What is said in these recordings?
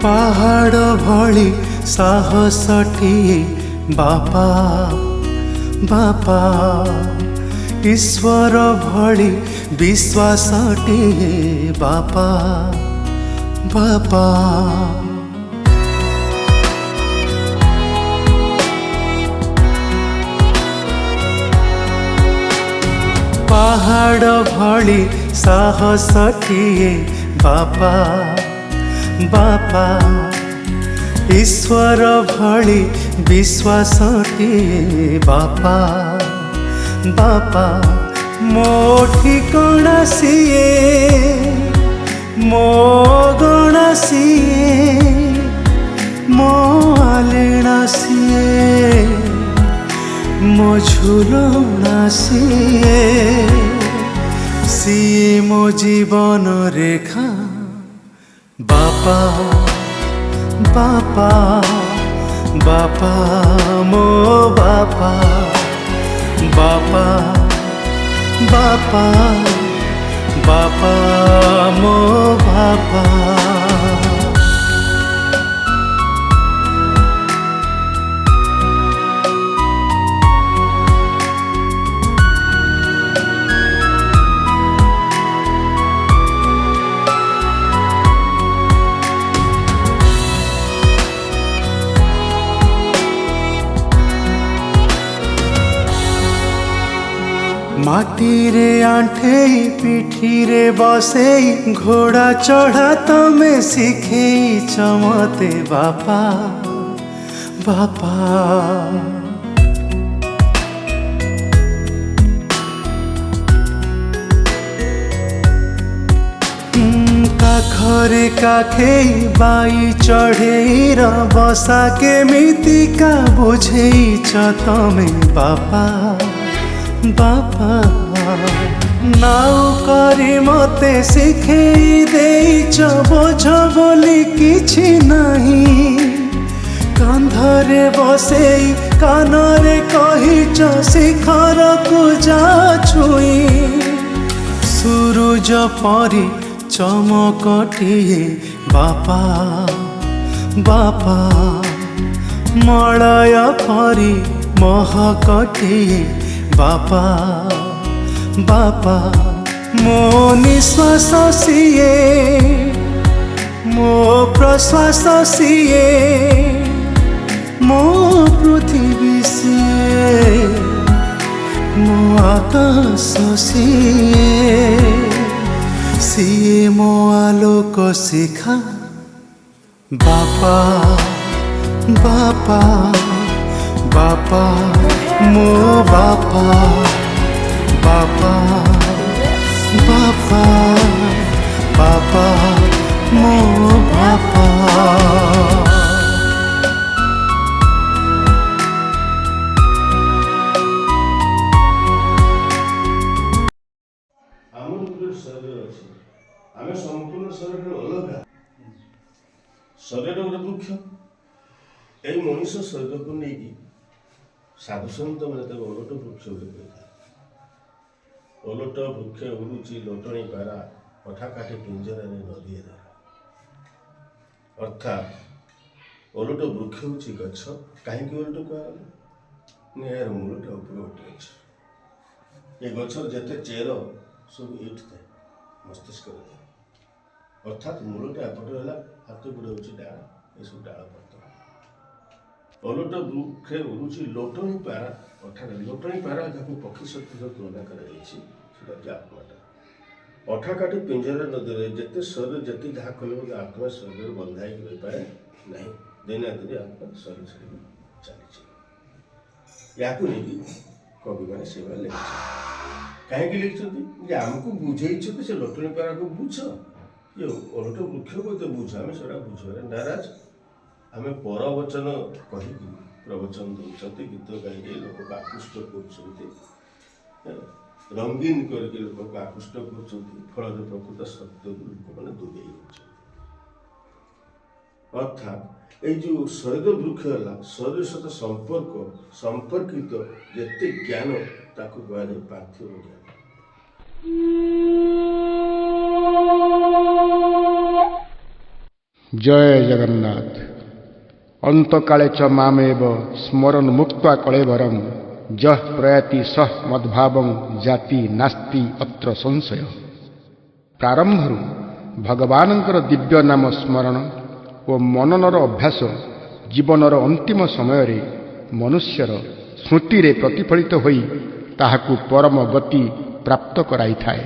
पहाड़ भली साहसटिए बापा बापा ईश्वर भली विश्वासटिए बापा बापा पहाड़ भली साहसटिए बापा बापा ईश्वर भली विश्वासटिए बापा बापा मो ठिकଣା सिए मो गणा सिए मो आलेणा सिए मो झुलना सिए सिए मो जीवन रेखा बापा बापा बापा मो बापा बापा बापा बापा मो बापा माटी रे आंठे पिठी रे बसे घोड़ा चढ़ा तमे शिखे चमते बापा बापा काखरे काखे बाई चढ़े बसा के मितिका बुझे तमे बापा बापा नाउ करी मते शिखेई देइछ बोझ बोली किछि नहीं कांधरे बसेई कानरे कहिछ शिखर को जा छुई सूरज परी चमकटिए बापा बापा मलय परी महकटिए बापा बापा मो निश्वास सिए मो प्रश्वास सिए मो पृथ्वी सिए मो आकाश सिए सिए मो आलोक शिखा बापा बापा बापा मो बापा बापा बापा बापा मो बापा संपूर्ण शरीर अलग शरीर गोटे वृक्ष यही मनुष्य शरीर को लेकिन साधुसंत मैंने ओलट वृक्ष ओलट वृक्ष उड़ुची लोटणी पारा पठा काटे पिंजरा नदी अर्थात ओलट वृक्ष हूँ गछ कहीं ओलट कहला यार मूलटा उपर गोटे अच्छे ये गचर जिते चेर सब एट थाए मस्तिष्क अर्थात मूलटा एपटे है हाथ गुड़े हूँ डाल ये सब डाल पत्र ओलट वृक्षे उड़ुची लोटणी पारा अर्थात लोटणी पारा जहाँ पक्षी शक्ति तुलना कर आत्माटा अठा काटी पिंजरा नदी जिते शरीर जिते जहाँ कल आत्मा शरीर बंधा रही पाए ना दिने दिन आत्मा शरीर छाड़ी चली या कवि मैंने से लिखी कहीं लिखिं आमको बुझे से लोटणी पारा को बुझ ये ओलट वृक्ष को तो बुझ आम से बुझे नाराज आम परवचन कही प्रवचन दौरान गीत गाई लोक को आकृष्ट कर रंगीन करके लोक को आकृष्ट कर फल प्रकृत सत्य को लोक मैंने दूरे अर्थात ये जो शरीर वृक्ष है शरीर सहित संपर्कित जिते ज्ञान ताकू कह पार्थिव ज्ञान ଜୟ ଜଗନ୍ନାଥ। ଅନ୍ତକାଳେ ଚ ମାମେବ ସ୍ମରନ୍ ମୁକ୍ତ୍ୱା କଳେବରଂ ଯଃ ପ୍ରୟାତି ସଃ ମଦ୍ଭାବଂ ଜାତି ନାସ୍ତି ଅତ୍ର ସଂଶୟ। ପ୍ରାରମ୍ଭରୁ ଭଗବାନଙ୍କର ଦିବ୍ୟ ନାମ ସ୍ମରଣ ଓ ମନନର ଅଭ୍ୟାସ ଜୀବନର ଅନ୍ତିମ ସମୟରେ ମନୁଷ୍ୟର ସ୍ମୃତିରେ ପ୍ରତିଫଳିତ ହୋଇ ତାହାକୁ ପରମ ଗତି ପ୍ରାପ୍ତ କରାଇଥାଏ।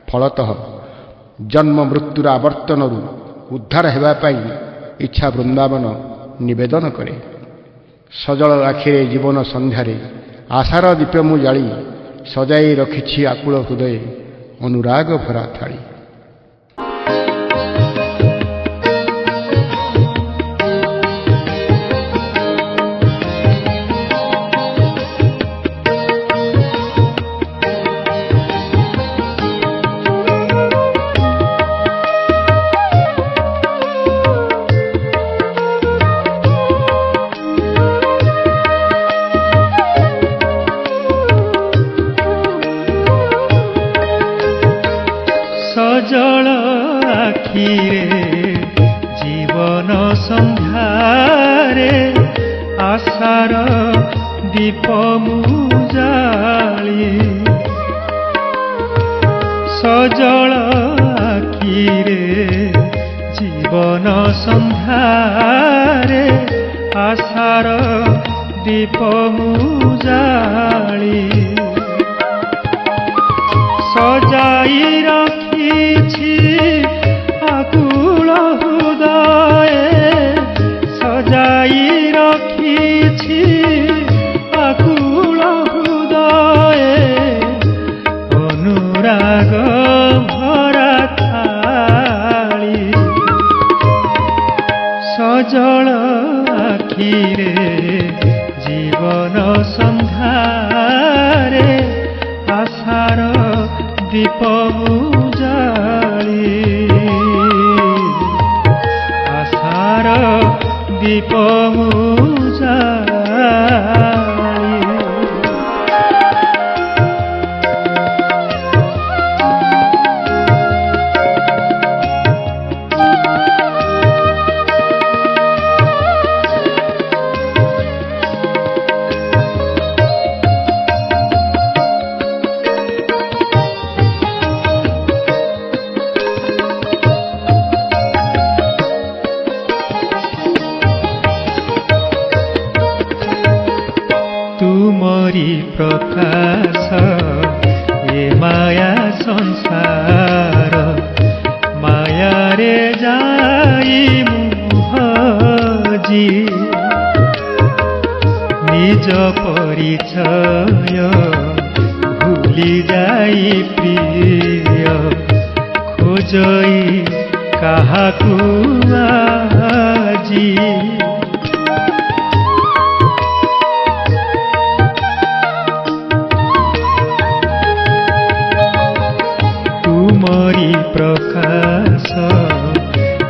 ଫଳତଃ ଜନ୍ମ ମୃତ୍ୟୁର ଆବର୍ତ୍ତନରୁ ଉଦ୍ଧାର ହେବା ପାଇଁ ଇଚ୍ଛା ବୃନ୍ଦାବନ ନିବେଦନ କରେ। ସଜଳ ଆଖିରେ ଜୀବନ ସନ୍ଧ୍ୟାରେ ଆଶାର ଦୀପ ମୁଁ ଜାଳି ସଜାଇ ରଖିଛି ଆକୁଳ ହୃଦୟ ଅନୁରାଗ ଭରା ଥାଳି। ସଜଳ ଆଖିରେ ଜୀବନ ସନ୍ଧ୍ୟାରେ ଆଶାର ଦୀପ ମୁଁ ଜାଳି। ସଜଳ ଆଖିରେ ଜୀବନ ସନ୍ଧ୍ୟାରେ ଆଶାର ଦୀପ ମୁଁ ଜାଳି। ସଜାଇ ରଖିଛି ଆକୁଳ ହୃଦୟ, ସଜାଇ ରଖିଛି ଆକୁଳ ହୃଦୟ ଅନୁରାଗ ଭରା ଥାଳି। ସଜଳ ଆଖିରେ ଜୀବନ ସନ୍ଧ୍ୟାରେ ଆଶାର ଦୀପ ମୁଁ ଜାଳି। ଆଶାର ଦୀପ ମୁଁ ଜାଳି। ତୁମରି ପ୍ରକାଶ ଏ ମାୟା ସଂସାର, ମାୟାରେ ଯାଇ ମୁଁ ହଜି। ନିଜ ପରିଚୟ ଭୁଲି ଯାଇ ପ୍ରିୟ ଖୋଜଇ କାହାକୁ ଆଜି। ତୁମରି ପ୍ରକାଶ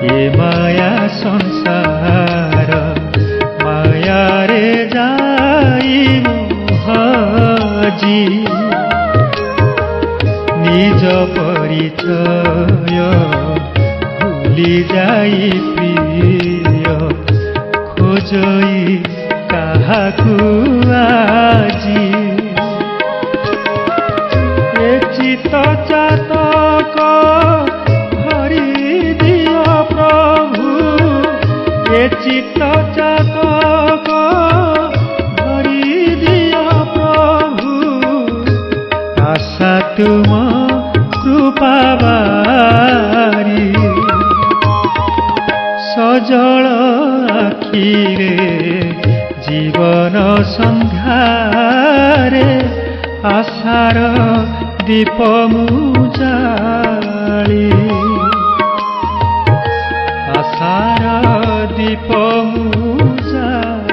ଏ ମାୟା ସଂସାର, ମାୟାରେ ଯାଇ ମୁଁ ହଜି। ନିଜ ପରିଚୟ ଭୁଲି ଯାଇ ପ୍ରିୟ ଖୋଜଇ କାହାକୁ ଆଜି। ଏ ଚିତ୍ତ ଚାତକ ଭରି ଦିଅ ପ୍ରଭୁ, ଏ ଚିତ୍ତ ଚାତକ ଭରି ଦିଅ ପ୍ରଭୁ। ଆଶା ତୁମ କୃପା ବାରି। ସଜଳ ଆଖିରେ ଜୀବନ ସନ୍ଧ୍ୟାରେ ଆଶାର ଦୀପ ମୁଁ ଜାଳି। ଆଶାର ଦୀପ ମୁଁ ଜାଳି।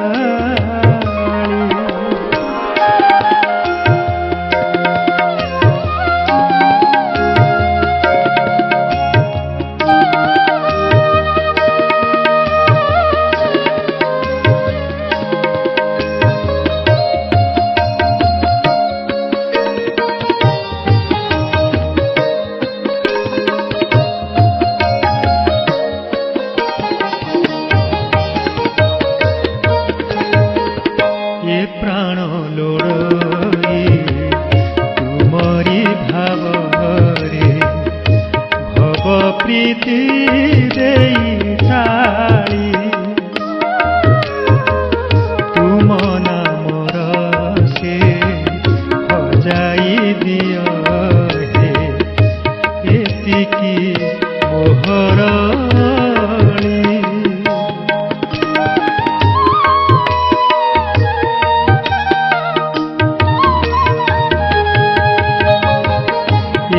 ପ୍ରାଣ ଲୋଡ଼ଇ ତୁମରି ଭାବରେ ଭବ ପ୍ରୀତି ଦେଇ ଥାଳି ତୁମ ନାମର ସେ ହଜାଇ ଦିଅ ହେ ଏତିକି ମୋହରଳି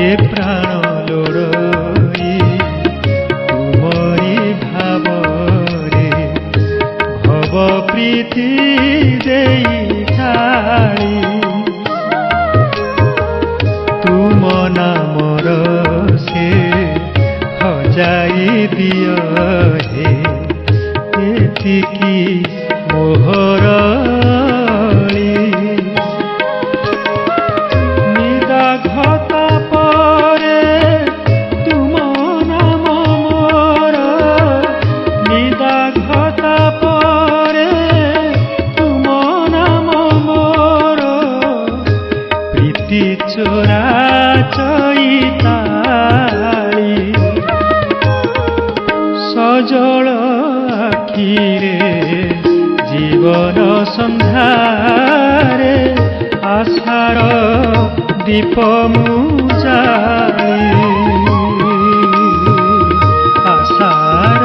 ଏ ପ୍ରାଣ ଲୋଡ଼ଇ ତୁମରି ଭାବରେ ଭବ ପ୍ରୀତି ଦେଇ ଥାଳି ତୁମ ନାମର ସେ ହଜାଇ ଦିଅ ହେ ଏତିକି ମୋହରଳି ନିଦାଘତ ପରେ ତୁମ ନାମ ମୋର ନିଦାଘତ ପରେ ତୁମ ନାମ ମୋର ପ୍ରୀତି ଚୋରା ଚଇତାଳି ସଜଳ ଆଖିରେ ଜୀବନ ସନ୍ଧ୍ୟାରେ ଆଶାର ଦୀପ ମୁଁ ଜାଳି ଆଶାର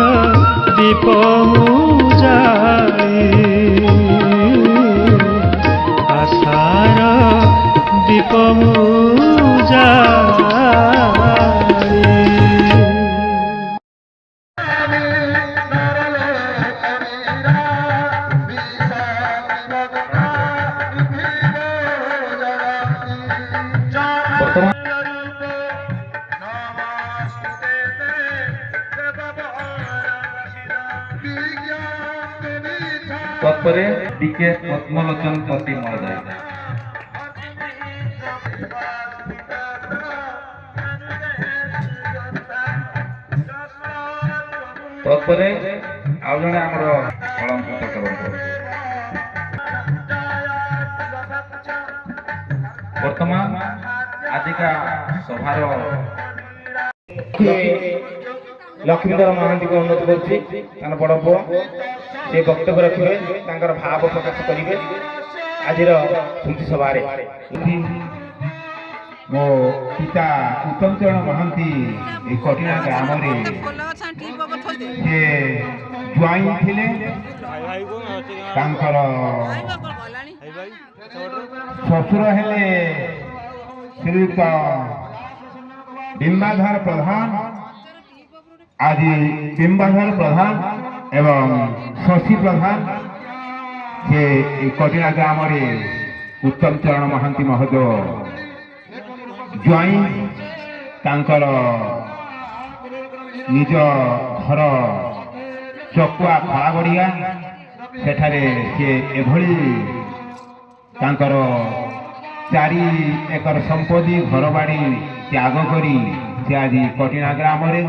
ଦୀପ ମୁଁ ଜାଳି ଆଶାର ଦୀପ ମୁଁ ଜାଳି তৎপরে ডিকে পদ্মলোচন পতি মহোদয়। তৎপরে ଆଉ ଜଣେ ଆମର ଅଳଙ୍କୃତ କରନ୍ତୁ। ବର୍ତ୍ତମାନ ଆଜିକା ସଭାର ଲକ୍ଷ୍ମୀଧର ମହାନ୍ତିଙ୍କୁ ଅନୁରୋଧ କରୁଛି ତାଙ୍କ ବଡ଼ ପୁଅ ସେ ବକ୍ତବ୍ୟ ରଖିବେ ତାଙ୍କର ଭାବ ପ୍ରକାଶ କରିବେ ଆଜିର ସ୍ମୃତି ସଭାରେ। ମୋ ପିତା ଉତ୍ତମ ଚରଣ ମହାନ୍ତି ଏ କଟିଣା ଗ୍ରାମରେ ସେ ଜ୍ୱାଇଁ ଥିଲେ। ତାଙ୍କର ଶ୍ୱଶୁର ହେଲେ ଶ୍ରୀଯୁକ୍ତ ବିମ୍ବାଧର ପ୍ରଧାନ। ଆଜି ବିମ୍ବାଧର ପ୍ରଧାନ ଏବଂ ଶଶୀ ପ୍ରଧାନ ସେ এই କଟିଣା ଗ୍ରାମରେ ଉତ୍ତମ ଚରଣ ମହାନ୍ତି ମହୋଦୟ ଜ୍ୱାଇଁ। ତାଙ୍କର ନିଜ ଘର ଚକୁଆ ଖଳାଗଡ଼ିଆ ସେଠାରେ ସେ ଏଭଳି ତାଙ୍କର 4 ଏକର ସମ୍ପତ୍ତି ଘରବାଡ଼ି ତ୍ୟାଗ କରି ସେ ଆଜି କଟିଣା ଗ୍ରାମରେ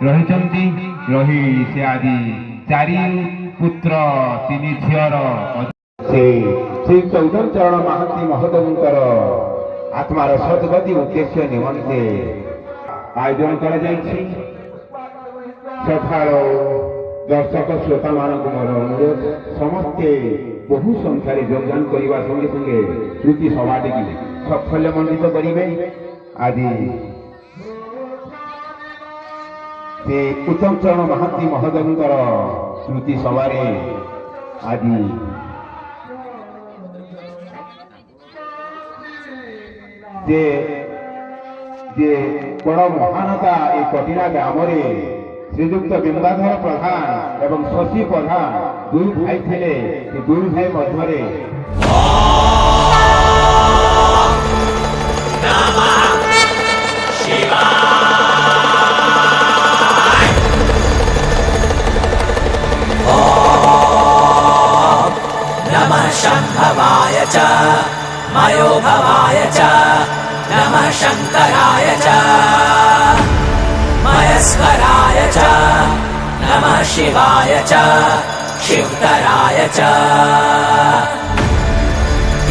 ରହିଛନ୍ତି। ରହି ସେ ଆଜି 4 ପୁତ୍ର 3 ଝିଅର ସେ ଶ୍ରୀ ଉତ୍ତମ ଚରଣ ମହାନ୍ତି ମହୋଦୟଙ୍କର ଆତ୍ମାର ସଦ୍ଗତି ଉଦ୍ଦେଶ୍ୟ ନିମନ୍ତେ ଆୟୋଜନ କରାଯାଇଛି। ସକାଳ ଦର୍ଶକ ଶ୍ରୋତାମାନଙ୍କୁ ମୋର ଅନୁରୋଧ ସମସ୍ତେ ବହୁ ସଂଖ୍ୟାରେ ଯୋଗଦାନ କରିବା ସଙ୍ଗେ ସଙ୍ଗେ ସ୍ମୃତି ସଭାଟିକୁ ସାଫଲ୍ୟମଣ୍ଡିତ କରିବେ। ଆଜି ସେ ଉତ୍ତମ ଚରଣ ମହାନ୍ତି ମହୋଦୟଙ୍କର ସ୍ମୃତି ସଭାରେ ଆଜି যে বড় মহানতা এই কটিনা গ্রামে শ্রীযুক্ত বিম্বাধর প্রধান এবং শশী প্রধান 2 ভাই ଥିଲେ। এই 2 ভাই মধ্যে नमः शम्भवाय च मयोभवाय च नमः शङ्कराय च मयस्कराय च नमः शिवाय च शिवतराय च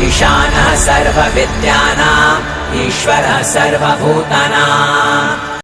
ईशानः सर्वविद्यानाम् ईश्वरः सर्वभूतानाम्